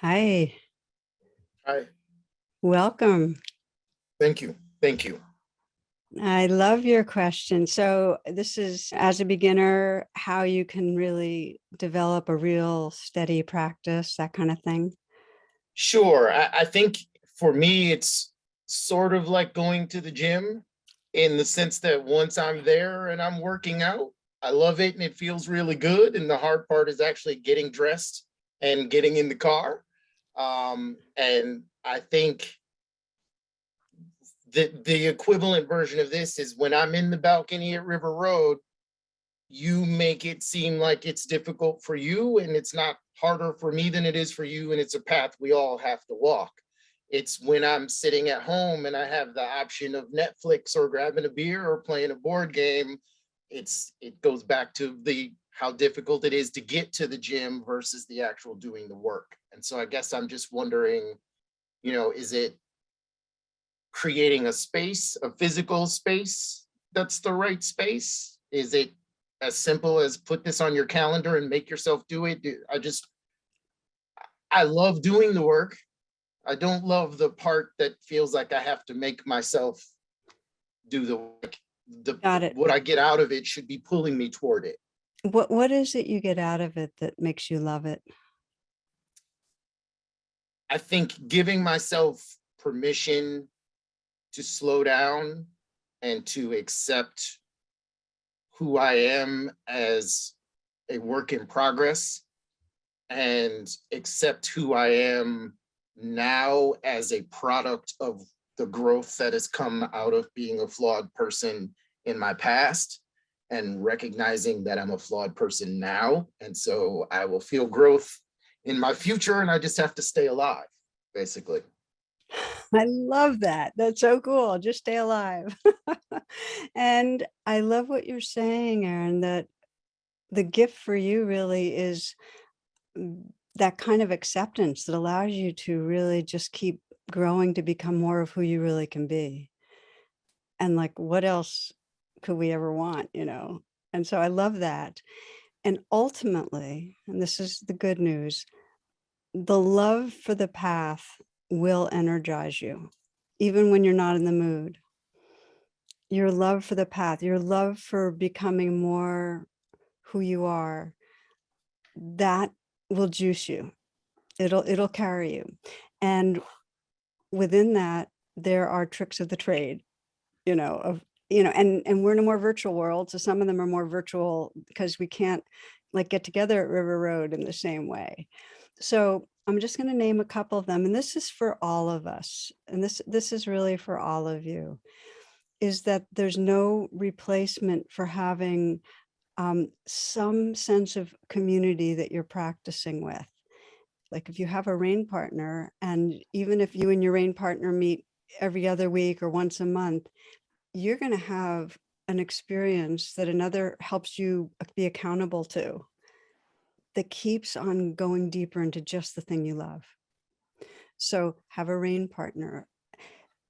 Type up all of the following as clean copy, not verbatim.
Hi, Hi. welcome. Thank you. Thank you. I love your question. So, this is as a beginner, how you can really develop a real steady practice, that kind of thing. Sure. I think for me, it's sort of like going to the gym in the sense that once I'm there and I'm working out, I love it and it feels really good. And the hard part is actually getting dressed and getting in the car. And I think the equivalent version of this is when I'm in the balcony at River Road, you make it seem like it's difficult for you and it's not harder for me than it is for you, and it's a path we all have to walk. It's when I'm sitting at home and I have the option of Netflix or grabbing a beer or playing a board game. It goes back to the how difficult it is to get to the gym versus the actual doing the work. And so I guess I'm just wondering, is it creating a space, a physical space that's the right space? Is it as simple as put this on your calendar and make yourself do it? I love doing the work. I don't love the part that feels like I have to make myself do the work. Got it. What I get out of it should be pulling me toward it. What is it you get out of it that makes you love it? I think giving myself permission to slow down and to accept who I am as a work in progress and accept who I am now as a product of the growth that has come out of being a flawed person in my past, and recognizing that I'm a flawed person now. And so I will feel growth in my future and I just have to stay alive, basically. I love that. That's so cool. Just stay alive. And I love what you're saying, Aaron, that the gift for you really is that kind of acceptance that allows you to really just keep growing to become more of who you really can be. And like, what else could we ever want, you know? And so I love that. And ultimately, and this is the good news, the love for the path will energize you, even when you're not in the mood. Your love for the path, your love for becoming more who you are, that will juice you. It'll carry you. And within that, there are tricks of the trade, and we're in a more virtual world, so some of them are more virtual because we can't, like, get together at River Road in the same way. So, I'm just gonna name a couple of them, and this is for all of us, and this is really for all of you, is that there's no replacement for having, some sense of community that you're practicing with. Like, if you have a rain partner, and even if you and your rain partner meet every other week or once a month, you're gonna have an experience that another helps you be accountable to, that keeps on going deeper into just the thing you love. So have a rain partner.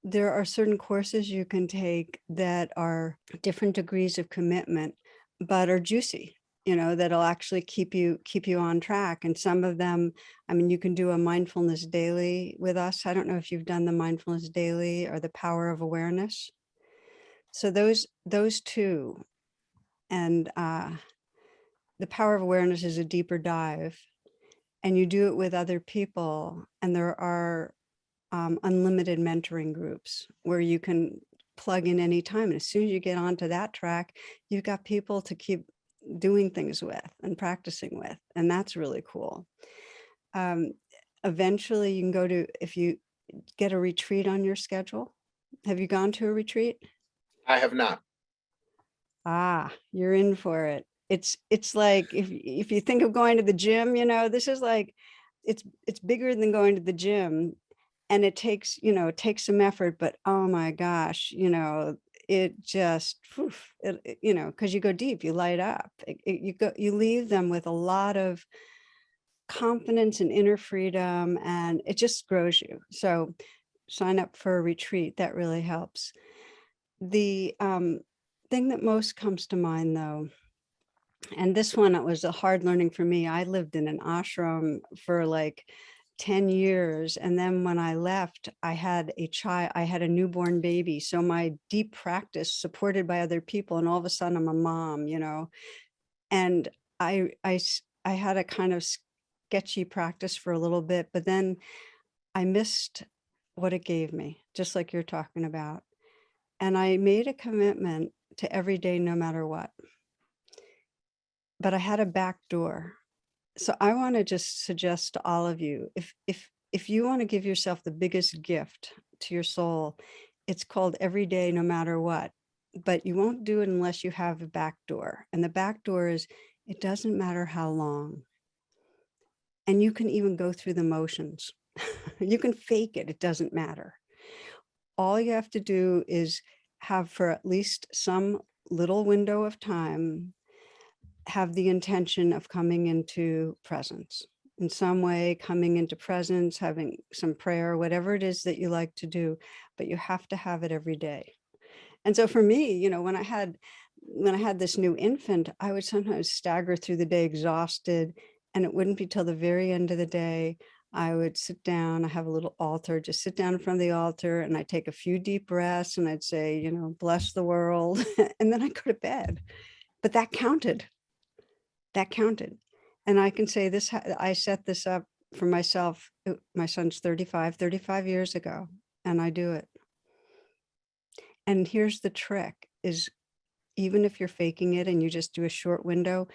There are certain courses you can take that are different degrees of commitment, but are juicy, that'll actually keep you on track. And some of them, I mean, you can do a mindfulness daily with us. I don't know if you've done the mindfulness daily or the power of awareness. So those two, and the power of awareness is a deeper dive, and you do it with other people, and there are unlimited mentoring groups where you can plug in anytime. And as soon as you get onto that track, you've got people to keep doing things with and practicing with, and that's really cool. Um, Eventually, you can go to, if you get a retreat on your schedule. Have you gone to a retreat? I have not. Ah, you're in for it. It's like if you think of going to the gym, this is like it's bigger than going to the gym, and it takes some effort, but oh my gosh, it just because you go deep, you light up. You leave them with a lot of confidence and inner freedom, and it just grows you. So sign up for a retreat. That really helps. The thing that most comes to mind, though, and this one, it was a hard learning for me. I lived in an ashram for like 10 years. And then when I left, I had a newborn baby. So my deep practice supported by other people. And all of a sudden I'm a mom, and I had a kind of sketchy practice for a little bit, but then I missed what it gave me, just like you're talking about. And I made a commitment to every day, no matter what. But I had a back door. So I want to just suggest to all of you, if you want to give yourself the biggest gift to your soul, it's called every day, no matter what. But you won't do it unless you have a back door. And the back door is it doesn't matter how long. And you can even go through the motions. You can fake it. It doesn't matter. All you have to do is have for at least some little window of time, have the intention of coming into presence in some way, coming into presence, having some prayer, whatever it is that you like to do, but you have to have it every day. And so for me, when I had this new infant, I would sometimes stagger through the day exhausted, and it wouldn't be till the very end of the day I would sit down. I have a little altar, just sit down in front of the altar, and I take a few deep breaths, and I'd say, bless the world, and then I go to bed. But that counted. That counted. And I can say this, I set this up for myself. My son's 35 years ago, and I do it. And here's the trick is even if you're faking it and you just do a short window,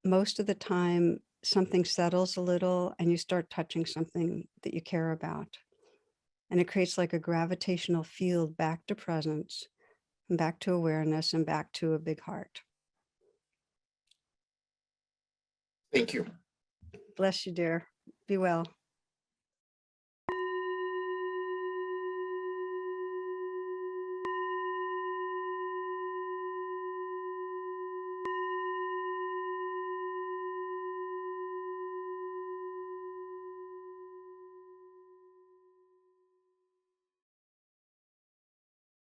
most of the time something settles a little and you start touching something that you care about. And it creates like a gravitational field back to presence and back to awareness and back to a big heart. Thank you. Bless you, dear. Be well.